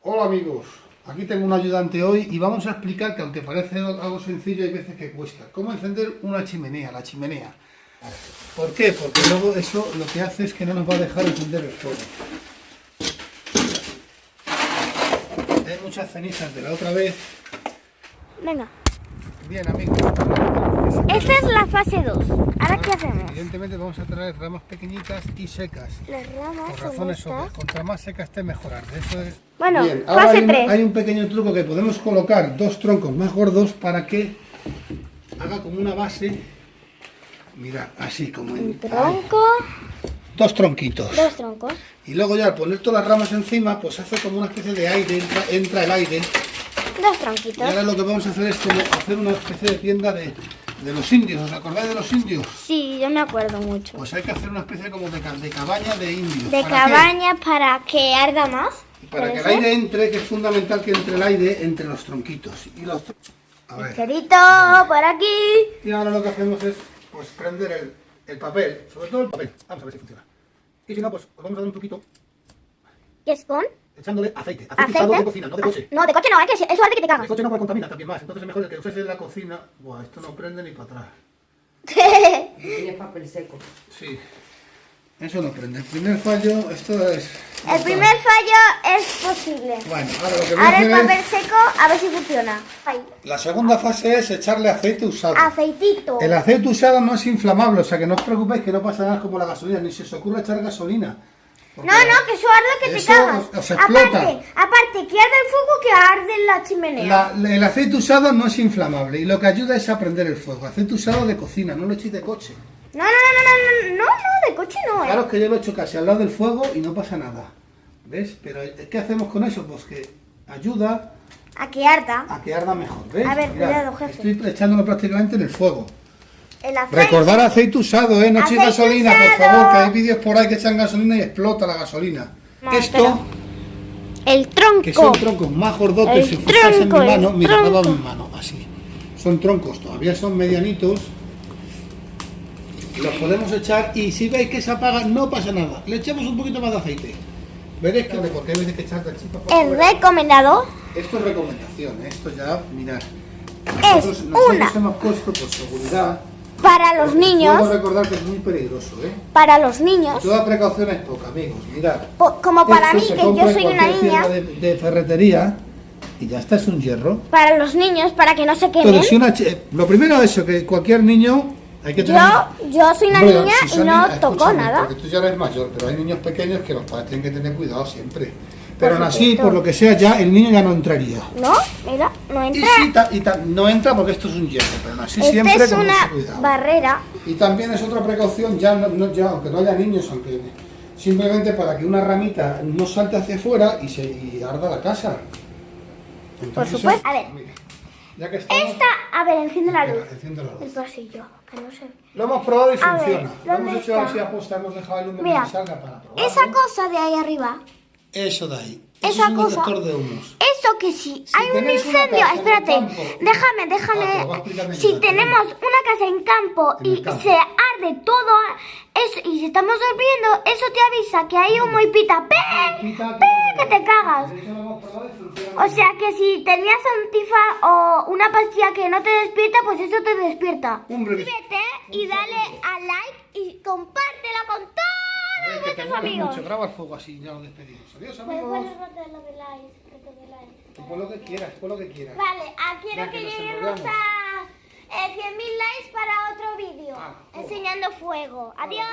Hola amigos, aquí tengo un ayudante hoy y vamos a explicar que aunque parece algo sencillo hay veces que cuesta. ¿Cómo encender una chimenea, la chimenea? ¿Por qué? Porque luego eso lo que hace es que no nos va a dejar encender el fuego. Hay muchas cenizas de la otra vez. Venga. Bien amigos. Esta es la fase 2. ¿Ahora qué hacemos? Evidentemente vamos a traer ramas pequeñitas y secas. Las ramas Por son razones estas. obvias. Contra más seca esté mejor. Eso es... Bueno, Bien, ahora fase 3. hay un pequeño truco que podemos colocar dos troncos más gordos para que haga como una base. Mira, así como en... Un tronco, Dos tronquitos. dos troncos. Y luego ya al poner todas las ramas encima, pues hace como una especie de aire, entra el aire. Dos Y tronquitos. ahora lo que vamos a hacer es como hacer una especie de tienda de los indios. ¿Os acordáis de los indios? Sí, yo me acuerdo mucho. Pues hay que hacer una especie como de cabaña de indios. De ¿Para cabaña para que arda más. qué? Para que el ¿Puede aire entre, que es fundamental que entre el aire entre los tronquitos. Y los... A ver. Cerito, por aquí. Y ahora lo que hacemos es pues prender el papel, sobre todo el papel. Vamos a ver si funciona. Y si no, pues os vamos a dar un truquito ¿Qué es con? echándole aceite. Aceite usado de cocina, no de coche. No, de coche no, eso hace que te El cagas. coche no puede contaminar también más, entonces es mejor el que uses en la cocina. Buah, esto no prende ni para atrás. Tiene papel seco. Sí. Eso no prende. El primer fallo, esto es... El primer fallo es posible. Bueno, ahora lo que voy a Ahora el hacer papel es... seco, a ver si funciona. Ahí. La segunda fase es echarle aceite usado. Aceitito. El aceite usado no es inflamable, o sea que no os preocupéis que no pasa nada como la gasolina, ni se os ocurra echar gasolina. No, Porque que eso arde que te eso cagas. os explota. Aparte, que arde el fuego que arde en la chimenea. El aceite usado no es inflamable y lo que ayuda es a prender el fuego. Aceite usado de cocina, no lo echéis de coche. No, de coche no, Claro que yo lo he hecho casi al lado del fuego y no pasa nada. ¿Ves? Pero ¿qué hacemos con eso? Pues que ayuda A que arda. a que arda mejor. ¿Ves? A ver, Mirad, cuidado, jefe. estoy echándolo prácticamente en el fuego. El aceite. Recordar aceite usado, ¿eh? No echéis Aceite gasolina, por usado. favor, que hay vídeos por ahí que echan gasolina y explota la gasolina. No, Esto, El tronco. que son troncos más gordotes, El si fijáis en mi tronco, el mano, mira, me ha dado tronco. mi mano, así. Son troncos, todavía son medianitos. Los podemos echar y si veis que se apaga, no pasa nada. Le echamos un poquito más de aceite. Veréis que porque hay veces que echar chispa por El fuera. recomendado Esto es recomendación, ¿eh? Esto ya, mirad. es Nosotros una hemos puesto por seguridad. para los Puedo niños. recordar que es muy peligroso, ¿eh? Para los niños. Toda precaución es poca, amigos. Mirad. Como para Esto mí, se que compra yo en soy una cualquier niña. tienda de ferretería y ya está, es un hierro. Para los niños, para que no se quemen. Entonces, si lo primero es eso, que cualquier niño hay que tener... Yo soy una Hombre, niña si y son no niños, tocó escúchame, nada. Porque tú ya eres mayor, pero hay niños pequeños que los padres tienen que tener cuidado siempre. Pero aún así, supuesto. por lo que sea, ya el niño ya no entraría. No, mira, no Y entra. sí, no entra porque esto es un hierro, pero aún así Esta siempre es con mucho una cuidado. barrera. Y también es otra precaución, ya aunque no haya niños, aunque simplemente para que una ramita no salte hacia afuera y arda la casa. Entonces, Por supuesto. A ver. mira, ya que estamos, A ver, enciende la luz. enciende la luz. El pasillo, que no sé. Lo hemos probado y A ver, funciona. Lo hemos ¿dónde hecho a ver está? si aposta hemos dejado el humo Mira, que salga para probarlo. Esa cosa de ahí arriba. Eso de ahí. Esa Eso es un cosa. detector de humos. Eso que si hay un tenéis una incendio, casa en el espérate, campo- déjame. Ah, te lo voy a explicar Si mejor. tenemos una casa en campo En el y campo. se arde todo eso y si estamos durmiendo, eso te avisa que hay humo y pita. ¡Pen! ¡Pen! Que te cagas. Eso lo hemos probado y funciona. O sea que si tenías antifaz o una pastilla que no te despierta, pues eso te despierta. Hombre, Suscríbete y dale a like y compártelo con a todos ver, que te nuestros guste amigos. mucho. Graba el fuego así, ya nos despedimos. Adiós, amigos. Tú pon lo que quieras, pon lo que quieras. Vale, quiero Ya que que nos lleguemos enrollamos. a 100.000 likes para otro vídeo Ah, enseñando fuego. Adiós.